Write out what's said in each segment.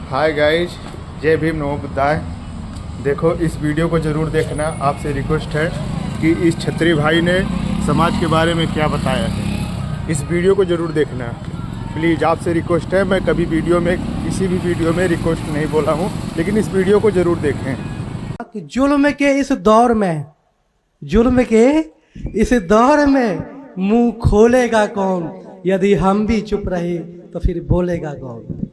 Hi guys, जय भीम नमो बुद्धाय। देखो, इस वीडियो को ज़रूर देखना। आपसे रिक्वेस्ट है कि इस छत्री भाई ने समाज के बारे में क्या बताया है, इस वीडियो को ज़रूर देखना प्लीज़। आपसे रिक्वेस्ट है। मैं कभी किसी भी वीडियो में रिक्वेस्ट नहीं बोला हूँ, लेकिन इस वीडियो को ज़रूर देखें। जुल्म के इस दौर में, जुल्म के इस दौर में मुंह खोलेगा कौन? यदि हम भी चुप रहे तो फिर बोलेगा कौन?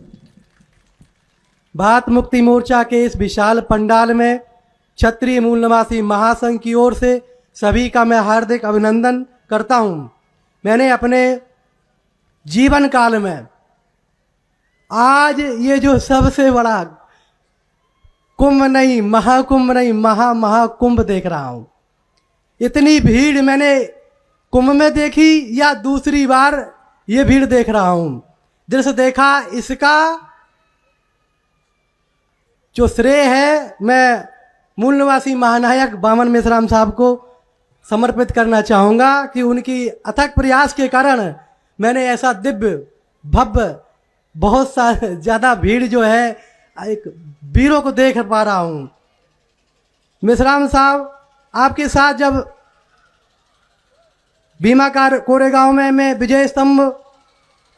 भारत मुक्ति मोर्चा के इस विशाल पंडाल में क्षत्रिय मूल निवासी महासंघ की ओर से सभी का मैं हार्दिक अभिनंदन करता हूं। मैंने अपने जीवन काल में आज ये जो सबसे बड़ा कुंभ नहीं, महाकुंभ नहीं, महाकुंभ देख रहा हूं। इतनी भीड़ मैंने कुंभ में देखी या दूसरी बार ये भीड़ देख रहा हूं। दृश्य देखा, इसका जो श्रेय है मैं मूल निवासी महानायक बामन मेश्राम साहब को समर्पित करना चाहूँगा कि उनकी अथक प्रयास के कारण मैंने ऐसा दिव्य भव्य बहुत ज़्यादा भीड़ जो है एक वीरों को देख पा रहा हूँ। मेश्राम साहब, आपके साथ जब भीमा कोरेगांव में मैं विजय स्तंभ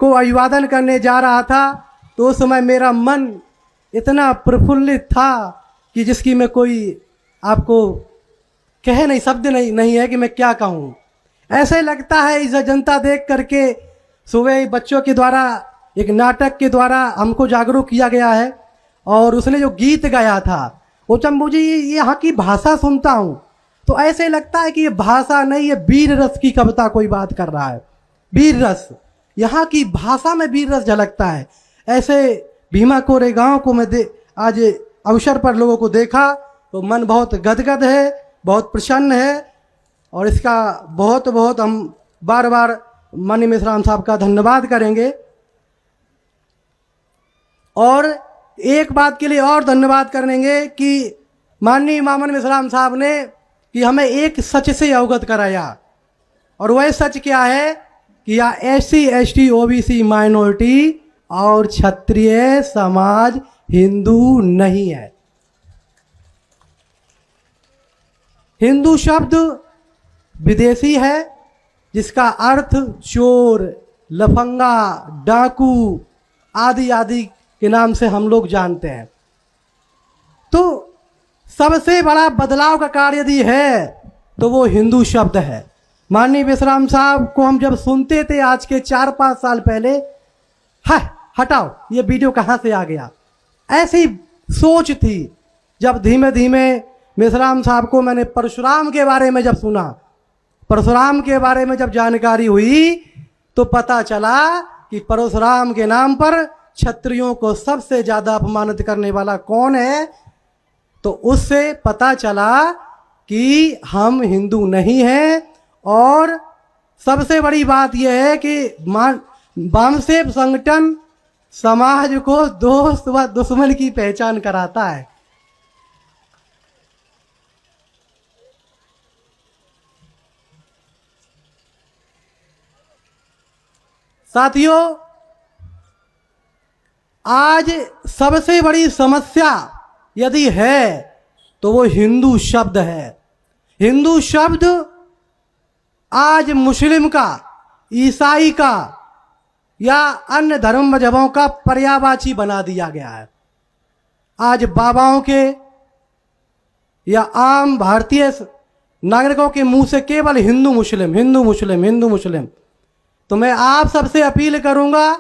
को अभिवादन करने जा रहा था तो उस समय मेरा मन इतना प्रफुल्लित था कि जिसकी मैं कोई आपको कह नहीं, शब्द नहीं है कि मैं क्या कहूँ। ऐसे लगता है इस जनता देख करके सुबह बच्चों के द्वारा एक नाटक के द्वारा हमको जागरूक किया गया है और उसने जो गीत गाया था वो जब मुझे ये यहाँ की भाषा सुनता हूँ तो ऐसे लगता है कि ये भाषा नहीं, ये वीर रस की कविता कोई बात कर रहा है। वीर रस, यहाँ की भाषा में वीर रस झलकता है। ऐसे भीमा कोरेगांव को मैं आज अवसर पर लोगों को देखा तो मन बहुत गदगद है, बहुत प्रसन्न है और इसका बहुत बहुत हम बार बार माननीय मेश्राम साहब का धन्यवाद करेंगे। और एक बात के लिए और धन्यवाद करेंगे कि माननीय बामन मेश्राम साहब ने कि हमें एक सच से अवगत कराया और वह सच क्या है कि या SC ST OBC माइनॉरिटी और क्षत्रिय समाज हिंदू नहीं है। हिंदू शब्द विदेशी है जिसका अर्थ चोर, लफंगा, डाकू आदि आदि के नाम से हम लोग जानते हैं। तो सबसे बड़ा बदलाव का कार्य यदि है तो वो हिंदू शब्द है। माननीय मेश्राम साहब को हम जब सुनते थे आज के 4-5 साल पहले, हटाओ ये वीडियो कहाँ से आ गया, ऐसी सोच थी। जब धीमे धीमे मेश्राम साहब को मैंने परशुराम के बारे में जब सुना, परशुराम के बारे में जब जानकारी हुई तो पता चला कि परशुराम के नाम पर क्षत्रियों को सबसे ज़्यादा अपमानित करने वाला कौन है। तो उससे पता चला कि हम हिंदू नहीं हैं। और सबसे बड़ी बात यह है कि वामसेव संगठन समाज को दोस्त व दुश्मन की पहचान कराता है। साथियों, आज सबसे बड़ी समस्या यदि है तो वो हिंदू शब्द है। हिंदू शब्द आज मुस्लिम का, ईसाई का या अन्य धर्म मजहबों का पर्यायवाची बना दिया गया है। आज बाबाओं के या आम भारतीय नागरिकों के मुंह से केवल हिंदू मुस्लिम, हिंदू मुस्लिम, हिंदू मुस्लिम। तो मैं आप सबसे अपील करूंगा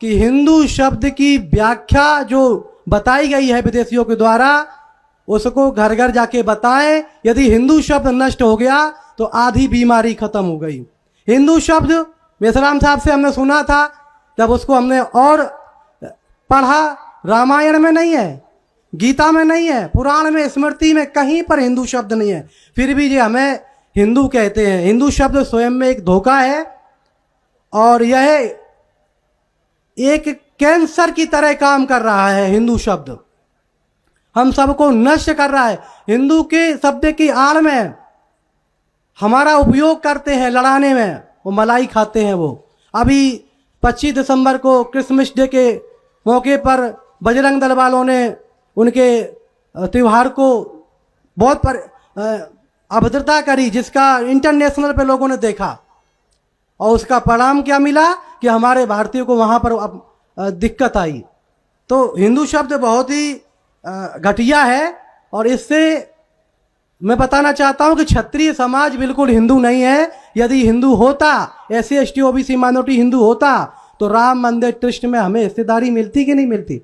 कि हिंदू शब्द की व्याख्या जो बताई गई है विदेशियों के द्वारा उसको घर घर जाके बताएं। यदि हिंदू शब्द नष्ट हो गया तो आधी बीमारी खत्म हो गई। हिंदू शब्द मेश्राम साहब से हमने सुना था, जब उसको हमने और पढ़ा, रामायण में नहीं है, गीता में नहीं है, पुराण में, स्मृति में कहीं पर हिंदू शब्द नहीं है। फिर भी ये हमें हिंदू कहते हैं। हिंदू शब्द स्वयं में एक धोखा है और यह एक कैंसर की तरह काम कर रहा है। हिंदू शब्द हम सबको नष्ट कर रहा है। हिंदू के शब्द की आड़ में हमारा उपयोग करते हैं लड़ाने में, वो मलाई खाते हैं। वो अभी 25 दिसंबर को क्रिसमस डे के मौके पर बजरंग दल वालों ने उनके त्यौहार को बहुत अभद्रता करी, जिसका इंटरनेशनल पे लोगों ने देखा, और उसका परिणाम क्या मिला कि हमारे भारतीयों को वहाँ पर दिक्कत आई। तो हिंदू शब्द बहुत ही घटिया है, और इससे मैं बताना चाहता हूँ कि क्षत्रिय समाज बिल्कुल हिंदू नहीं है। यदि हिंदू होता, SC ST OBC minority Hindu होता, तो राम मंदिर ट्रस्ट में हमें हिस्सेदारी मिलती कि नहीं मिलती?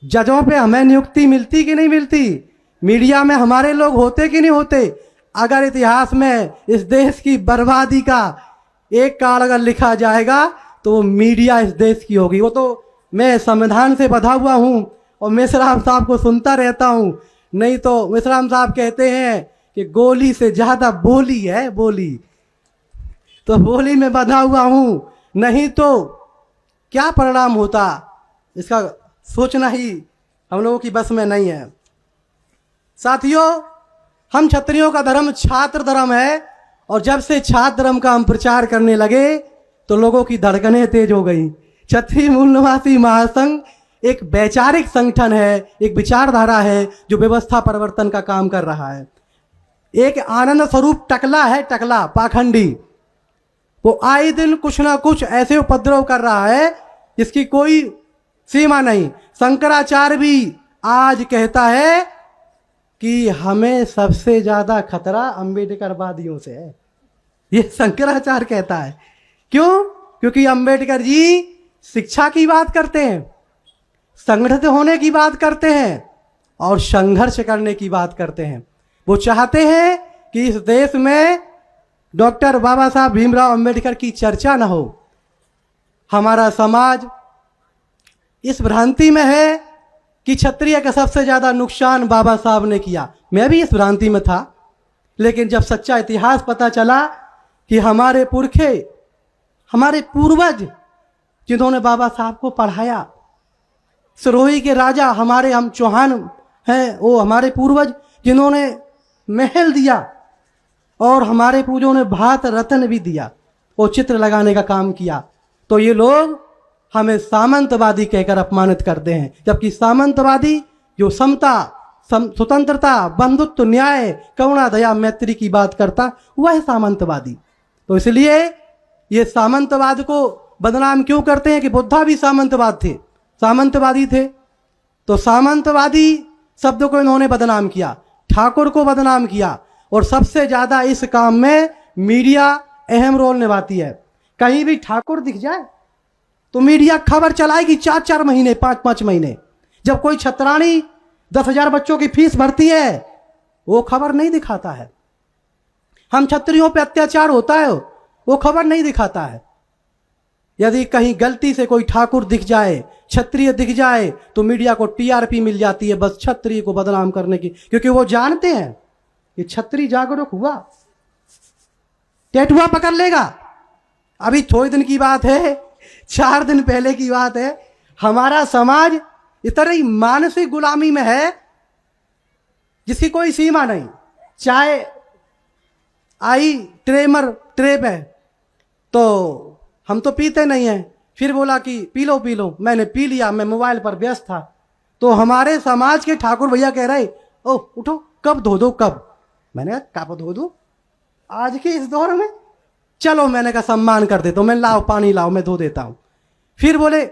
जजों पे हमें नियुक्ति मिलती कि नहीं मिलती? मीडिया में हमारे लोग होते कि नहीं होते? अगर इतिहास में इस देश की बर्बादी का एक कारण अगर लिखा जाएगा तो वो मीडिया इस देश की होगी। वो तो मैं संविधान से बंधा हुआ हूँ और मेश्राम साहब को सुनता रहता हूँ, नहीं तो मेश्राम साहब कहते हैं कि गोली से ज़्यादा बोली है बोली, तो बोली में बंधा हुआ हूँ, नहीं तो क्या परिणाम होता इसका सोचना ही हम लोगों की बस में नहीं है। साथियों, हम क्षत्रियों का धर्म छात्र धर्म है, और जब से छात्र धर्म का हम प्रचार करने लगे तो लोगों की धड़कनें तेज हो गई। क्षत्रिय मूल निवासी महासंघ एक वैचारिक संगठन है, एक विचारधारा है जो व्यवस्था परिवर्तन का काम कर रहा है। एक आनंद स्वरूप टकला है, टकला पाखंडी, वो आए दिन कुछ ना कुछ ऐसे उपद्रव कर रहा है जिसकी कोई सीमा नहीं। शंकराचार्य भी आज कहता है कि हमें सबसे ज्यादा खतरा अम्बेडकरवादियों से है। ये शंकराचार्य कहता है। क्यों? क्योंकि अम्बेडकर जी शिक्षा की बात करते हैं, संगठित होने की बात करते हैं और संघर्ष करने की बात करते हैं। वो चाहते हैं कि इस देश में डॉक्टर बाबा साहब भीमराव अम्बेडकर की चर्चा न हो। हमारा समाज इस भ्रांति में है कि क्षत्रिय का सबसे ज्यादा नुकसान बाबा साहब ने किया। मैं भी इस भ्रांति में था, लेकिन जब सच्चा इतिहास पता चला कि हमारे पुरखे, हमारे पूर्वज जिन्होंने बाबा साहब को पढ़ाया, सिरोही के राजा हमारे, हम चौहान हैं, वो हमारे पूर्वज जिन्होंने महल दिया और हमारे पूर्वजों ने भारत रत्न भी दिया, वो चित्र लगाने का काम किया, तो ये लोग हमें सामंतवादी कहकर अपमानित करते हैं। जबकि सामंतवादी जो समता, स्वतंत्रता, बंधुत्व, न्याय, करुणा, दया, मैत्री की बात करता, वह है सामंतवादी। तो इसलिए ये सामंतवाद को बदनाम क्यों करते हैं कि बुद्धा भी सामंतवादी थे। तो सामंतवादी शब्द को इन्होंने बदनाम किया, ठाकुर को बदनाम किया, और सबसे ज्यादा इस काम में मीडिया अहम रोल निभाती है। कहीं भी ठाकुर दिख जाए तो मीडिया खबर चलाएगी 4-4 महीने, 5-5 महीने। जब कोई छत्राणी 10,000 बच्चों की फीस भरती है, वो खबर नहीं दिखाता है। हम क्षत्रियों पे अत्याचार होता है, वो खबर नहीं दिखाता है। यदि कहीं गलती से कोई ठाकुर दिख जाए, क्षत्रिय दिख जाए, तो मीडिया को TRP मिल जाती है, बस क्षत्रिय को बदनाम करने की, क्योंकि वो जानते हैं कि क्षत्रिय जागरूक हुआ, टेटुआ पकड़ लेगा। अभी थोड़े दिन की बात है, 4 दिन पहले की बात है, हमारा समाज इतना ही मानसिक गुलामी में है जिसकी कोई सीमा नहीं। चाय आई ट्रे पे, तो हम तो पीते नहीं हैं, फिर बोला कि पी लो, मैंने पी लिया, मैं मोबाइल पर व्यस्त था। तो हमारे समाज के ठाकुर भैया कह रहे, ओ उठो, कब धो दो, कब? मैंने कहा कब धो दो, आज के इस दौर में? चलो, मैंने कहा सम्मान कर देता हूँ, मैं लाओ पानी लाओ, मैं धो देता हूँ। फिर बोले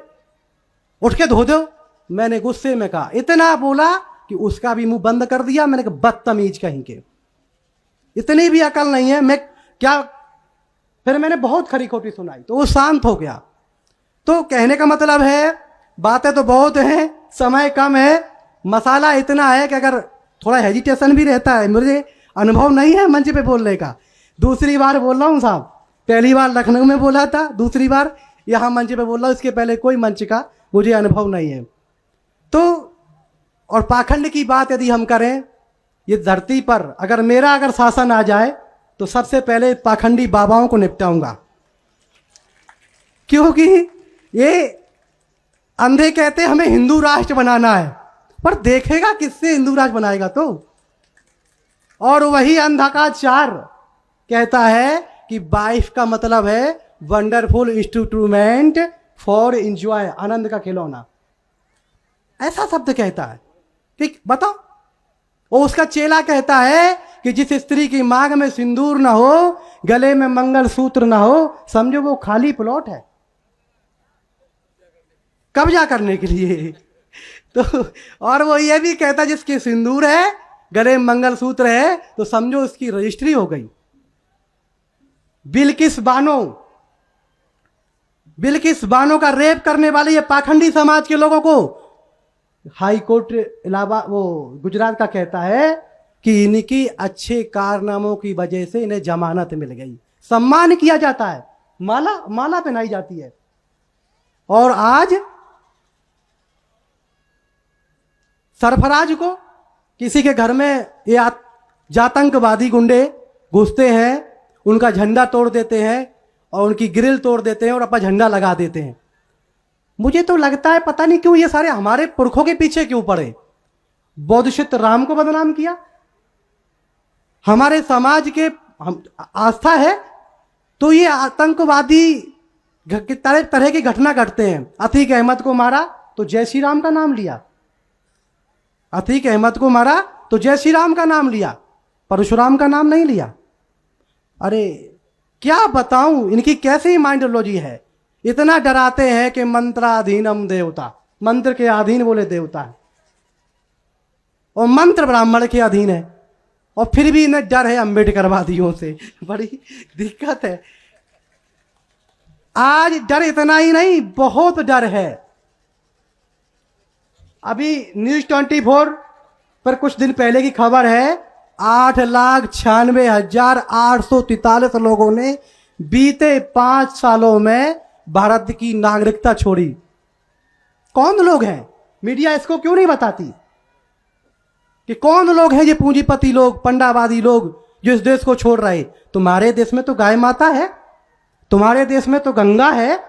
उठ के धो दो, मैंने गुस्से में कहा, इतना बोला कि उसका भी मुंह बंद कर दिया। मैंने कहा बदतमीज कहीं के, इतनी भी अकल नहीं है, मैं क्या? फिर मैंने बहुत खरी खोटी सुनाई तो वो शांत हो गया। तो कहने का मतलब है, बातें तो बहुत हैं, समय कम है, मसाला इतना है कि अगर थोड़ा हेजिटेशन भी रहता है, मुझे अनुभव नहीं है मंच पे बोलने का, दूसरी बार बोल रहा हूँ साहब, पहली बार लखनऊ में बोला था, दूसरी बार यहाँ मंच पे बोल रहा हूँ, इसके पहले कोई मंच का मुझे अनुभव नहीं है। तो और पाखंड की बात यदि हम करें, ये धरती पर अगर शासन आ जाए तो सबसे पहले पाखंडी बाबाओं को निपटाऊंगा, क्योंकि ये अंधे कहते हमें हिंदू राष्ट्र बनाना है, पर देखेगा किससे हिंदू राष्ट्र बनाएगा? तो और वही अंधा का चार कहता है कि वाइफ का मतलब है वंडरफुल इंस्ट्रूमेंट फॉर एंजॉय, आनंद का खिलौना। ऐसा शब्द कहता है कि बताओ। वो उसका चेला कहता है कि जिस स्त्री की मांग में सिंदूर ना हो, गले में मंगलसूत्र ना हो, समझो वो खाली प्लॉट है कब्जा करने के लिए। तो और वो ये भी कहता जिसके सिंदूर है, गले में मंगलसूत्र है, तो समझो उसकी रजिस्ट्री हो गई। बिल्किस बानो का रेप करने वाले ये पाखंडी समाज के लोगों को हाई कोर्ट इलाहाबाद वो गुजरात का कहता है कि इनकी अच्छे कारनामों की वजह से इन्हें जमानत मिल गई, सम्मान किया जाता है, माला पहनाई जाती है। और आज सरफराज को किसी के घर में ये जातंकवादी गुंडे घुसते हैं, उनका झंडा तोड़ देते हैं और उनकी ग्रिल तोड़ देते हैं और अपना झंडा लगा देते हैं। मुझे तो लगता है पता नहीं क्यों ये सारे हमारे पुरखों के पीछे क्यों पड़े। बौद्धशित राम को बदनाम किया, हमारे समाज के आस्था है, तो ये आतंकवादी तरह की घटना घटते हैं। अतीक अहमद को मारा तो जय श्री राम का नाम लिया, अतीक अहमद को मारा तो जय श्री राम का नाम लिया, परशुराम का नाम नहीं लिया। अरे क्या बताऊं इनकी कैसी माइंडोलॉजी है। इतना डराते हैं कि मंत्राधीनम देवता, मंत्र के अधीन बोले देवता है, और मंत्र ब्राह्मण के अधीन है, और फिर भी इन्हें डर है अम्बेडकरवादियों से। बड़ी दिक्कत है। आज डर इतना ही नहीं, बहुत डर है। अभी न्यूज 24 पर कुछ दिन पहले की खबर है, 8,96,843 लोगों ने बीते 5 सालों में भारत की नागरिकता छोड़ी। कौन लोग हैं? मीडिया इसको क्यों नहीं बताती कि कौन लोग हैं ये पूंजीपति लोग, पंडावादी लोग जो इस देश को छोड़ रहे। तुम्हारे देश में तो गाय माता है, तुम्हारे देश में तो गंगा है,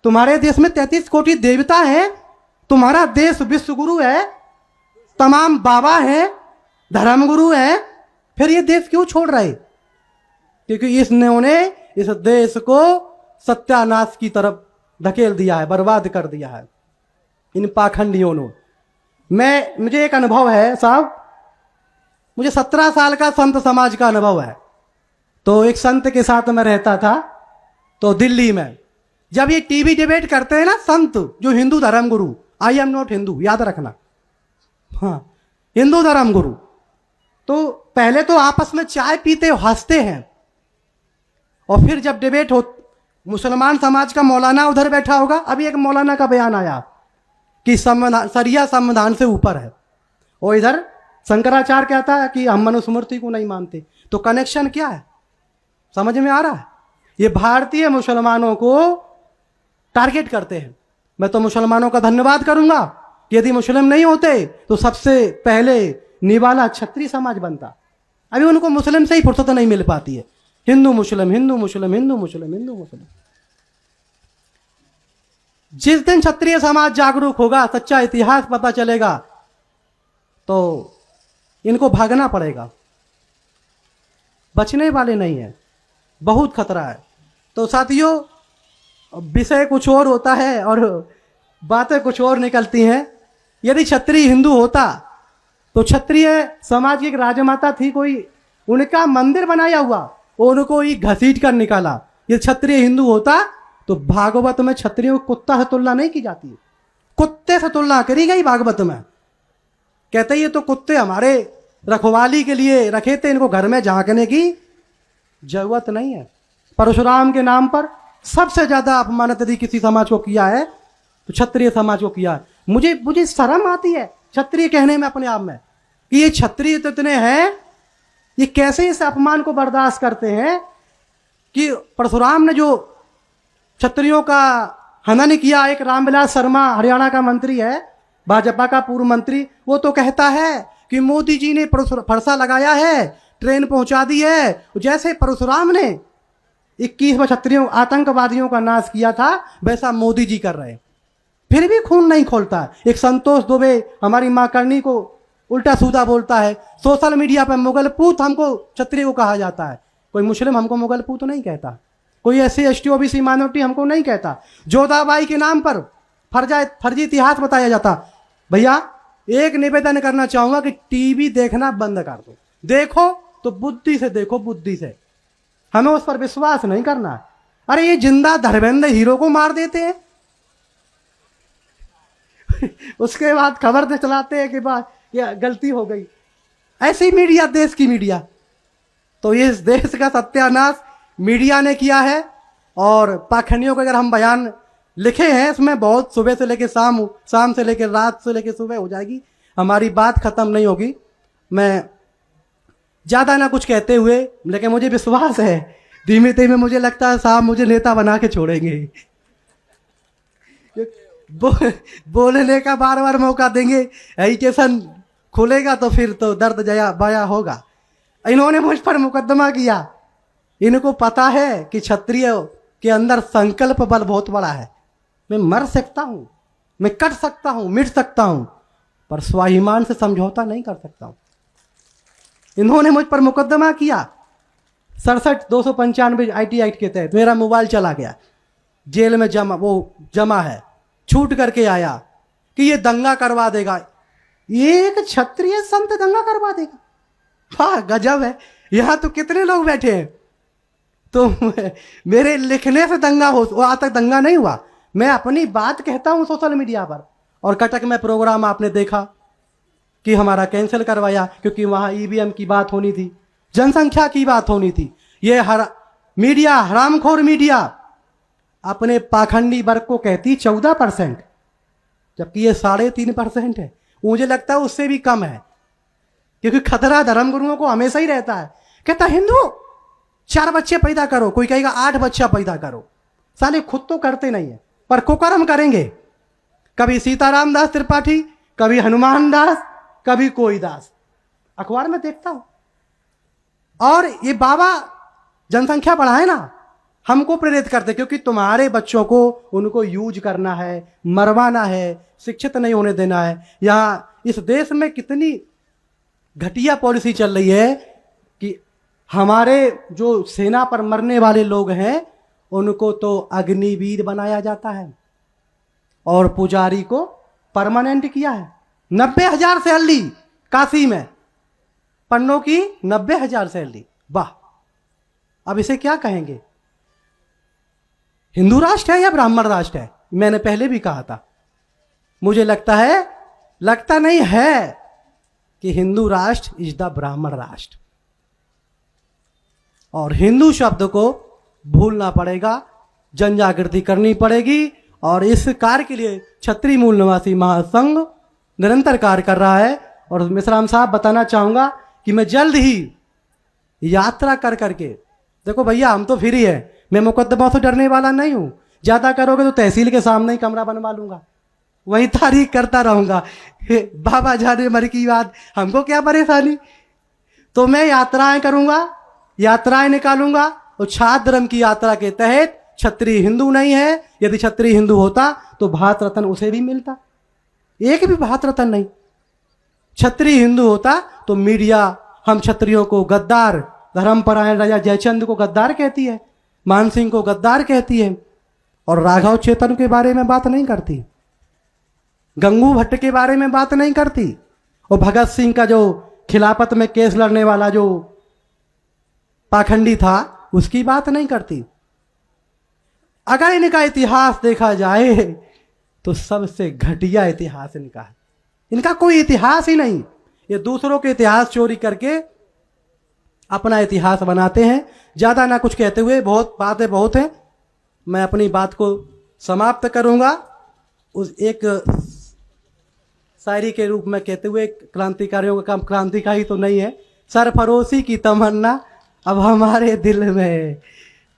तुम्हारे देश में 33 कोटि देवता है, तुम्हारा देश विश्वगुरु है, तमाम बाबा हैं, धर्मगुरु हैं, फिर ये देश क्यों छोड़ रहे? क्योंकि इसने इस देश को सत्यानाश की तरफ धकेल दिया है, बर्बाद कर दिया है इन पाखंडियों ने। मुझे एक अनुभव है साहब, मुझे 17 साल का संत समाज का अनुभव है। तो एक संत के साथ मैं रहता था, तो दिल्ली में जब ये टीवी डिबेट करते हैं ना संत, जो हिंदू धर्मगुरु, आई एम नॉट हिंदू, याद रखना, हाँ हिंदू धर्मगुरु, तो पहले तो आपस में चाय पीते हंसते हैं, और फिर जब डिबेट हो, मुसलमान समाज का मौलाना उधर बैठा होगा। अभी एक मौलाना का बयान आया कि सरिया संविधान से ऊपर है, और इधर शंकराचार्य कहता है कि हम मनुस्मृति को नहीं मानते। तो कनेक्शन क्या है, समझ में आ रहा है? ये भारतीय मुसलमानों को टारगेट करते हैं। मैं तो मुसलमानों का धन्यवाद करूंगा कि यदि मुस्लिम नहीं होते तो सबसे पहले निवाला क्षत्रिय समाज बनता। अभी उनको मुस्लिम से ही फुर्सत नहीं मिल पाती है, हिंदू मुस्लिम, हिंदू मुस्लिम, हिंदू मुस्लिम, हिंदू मुस्लिम। जिस दिन क्षत्रिय समाज जागरूक होगा, सच्चा इतिहास पता चलेगा, तो इनको भागना पड़ेगा, बचने वाले नहीं है, बहुत खतरा है। तो साथियों, विषय कुछ और होता है और बातें कुछ और निकलती हैं। यदि क्षत्रिय हिंदू होता तो क्षत्रिय समाज की एक राजमाता थी कोई, उनका मंदिर बनाया हुआ, उनको ही घसीट कर निकाला। ये क्षत्रिय हिंदू होता तो भागवत में क्षत्रियों को कुत्ता से तुलना नहीं की जाती, कुत्ते से तुलना करी गई भागवत में। कहते ये तो कुत्ते हमारे रखवाली के लिए रखे थे, इनको घर में झांकने की जरूरत नहीं है। परशुराम के नाम पर सबसे ज्यादा अपमानित यदि किसी समाज को किया है तो क्षत्रिय समाज को किया है। मुझे शर्म आती है क्षत्रिय कहने में अपने आप में, कि ये क्षत्रिय तो इतने हैं, ये कैसे इस अपमान को बर्दाश्त करते हैं कि परशुराम ने जो क्षत्रियों का हनन किया। एक रामविलास शर्मा हरियाणा का मंत्री है, भाजपा का पूर्व मंत्री, वो तो कहता है कि मोदी जी ने फरसा लगाया है, ट्रेन पहुंचा दी है। जैसे परशुराम ने 21 क्षत्रियों आतंकवादियों का नाश किया था, वैसा मोदी जी कर रहे हैं, फिर भी खून नहीं खोलता। एक संतोष दुबे हमारी मां करनी को उल्टा सूदा बोलता है, सोशल मीडिया पर मुगल पूत हमको क्षत्रिय को कहा जाता है। कोई मुस्लिम हमको मुगल पूत नहीं कहता, कोई ऐसी ST OBC माइनॉरिटी हमको नहीं कहता। जोधाबाई के नाम पर फर्जी इतिहास बताया जाता। भैया एक निवेदन करना चाहूंगा कि टीवी देखना बंद कर दो। देखो तो बुद्धि से देखो, बुद्धि से, हमें उस पर विश्वास नहीं करना। अरे ये जिंदा धर्मेंद्र हीरो को मार देते हैं उसके बाद खबर तो चलाते हैं कि ये गलती हो गई। ऐसी मीडिया, देश की मीडिया, तो इस देश का सत्यानाश मीडिया ने किया है। और पाखंडियों के अगर हम बयान लिखे हैं इसमें बहुत, सुबह से लेकर शाम, शाम से लेकर रात से लेकर सुबह हो जाएगी, हमारी बात खत्म नहीं होगी। मैं ज़्यादा ना कुछ कहते हुए, लेकिन मुझे विश्वास है धीमे धीमे मुझे लगता है साहब मुझे नेता बना के छोड़ेंगे बोलने का बार बार मौका देंगे, एजुकेशन खुलेगा तो फिर तो दर्द जया बाया होगा। इन्होंने मुझ पर मुकदमा किया, इनको पता है कि क्षत्रिय के अंदर संकल्प बल बहुत बड़ा है। मैं मर सकता हूँ, मैं कट सकता हूँ, मिट सकता हूँ, पर स्वाभिमान से समझौता नहीं कर सकता हूँ। इन्होंने मुझ पर मुकदमा किया 67-295 IT एक्ट के तहत। मेरा मोबाइल चला गया, जेल में जमा है, छूट करके आया कि ये दंगा करवा देगा। एक क्षत्रिय संत दंगा करवा देगा, वाह गजब है। यहाँ तो कितने लोग बैठे हैं, तो मेरे लिखने से दंगा हो, आज तक दंगा नहीं हुआ। मैं अपनी बात कहता हूँ सोशल मीडिया पर। और कटक में प्रोग्राम आपने देखा कि हमारा कैंसिल करवाया, क्योंकि वहाँ EVM की बात होनी थी, जनसंख्या की बात होनी थी। ये मीडिया, हरामखोर मीडिया अपने पाखंडी वर्ग को कहती 14%, जबकि ये 3.5% है। मुझे लगता है उससे भी कम है, क्योंकि खतरा धर्मगुरुओं को हमेशा ही रहता है। कहता हिंदू 4 बच्चे पैदा करो, कोई कहेगा 8 बच्चा पैदा करो। साले खुद तो करते नहीं है, पर कुकर्म करेंगे। कभी सीताराम दास त्रिपाठी, कभी हनुमान दास, कभी कोई दास, अखबार में देखता हूं। और ये बाबा जनसंख्या बढ़ाए ना, हमको प्रेरित करते, क्योंकि तुम्हारे बच्चों को उनको यूज करना है, मरवाना है, शिक्षित नहीं होने देना है। यहाँ इस देश में कितनी घटिया पॉलिसी चल रही है कि हमारे जो सेना पर मरने वाले लोग हैं उनको तो अग्निवीर बनाया जाता है और पुजारी को परमानेंट किया है। 90,000 सैलरी काशी में, पन्नों की 90,000 सैलरी, वाह। अब इसे क्या कहेंगे, हिंदू राष्ट्र है या ब्राह्मण राष्ट्र है? मैंने पहले भी कहा था, मुझे लगता है, लगता नहीं है कि हिंदू राष्ट्र इज द ब्राह्मण राष्ट्र। और हिंदू शब्द को भूलना पड़ेगा, जन जागृति करनी पड़ेगी। और इस कार्य के लिए क्षत्रिय मूल निवासी महासंघ निरंतर कार्य कर रहा है। और मिश्राम साहब बताना चाहूंगा कि मैं जल्द ही यात्रा कर करके, देखो भैया हम तो फ्री है, मैं मुकदमा से डरने वाला नहीं हूं। ज्यादा करोगे तो तहसील के सामने ही कमरा बनवा लूंगा, वही तारीख करता रहूंगा। बाबा जाने मर की बात, हमको क्या परेशानी। तो मैं यात्राएं करूंगा, यात्राएं निकालूंगा। और छात्र धर्म की यात्रा के तहत क्षत्रिय हिंदू नहीं है। यदि क्षत्रिय हिंदू होता तो भारत रत्न उसे भी मिलता, एक भी भारत रत्न नहीं। क्षत्रिय हिंदू होता तो मीडिया हम क्षत्रियों को गद्दार, धर्मपरायण राजा जयचंद को गद्दार कहती है, मान सिंह को गद्दार कहती है, और राघव चेतन के बारे में बात नहीं करती, गंगू भट्ट के बारे में बात नहीं करती, और भगत सिंह का जो खिलाफत में केस लड़ने वाला जो पाखंडी था उसकी बात नहीं करती। अगर इनका इतिहास देखा जाए तो सबसे घटिया इतिहास इनका है। इनका कोई इतिहास ही नहीं, ये दूसरों के इतिहास चोरी करके अपना इतिहास बनाते हैं। ज़्यादा ना कुछ कहते हुए, बहुत बातें बहुत हैं, मैं अपनी बात को समाप्त करूंगा उस एक शायरी के रूप में कहते हुए। क्रांतिकारियों का काम क्रांतिकारी तो नहीं है, सरफरोशी की तमन्ना अब हमारे दिल में,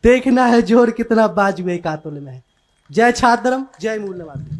देखना है जोर कितना बाजुए कातुल में है। जय छात्र धर्म, जय मूल निवासी।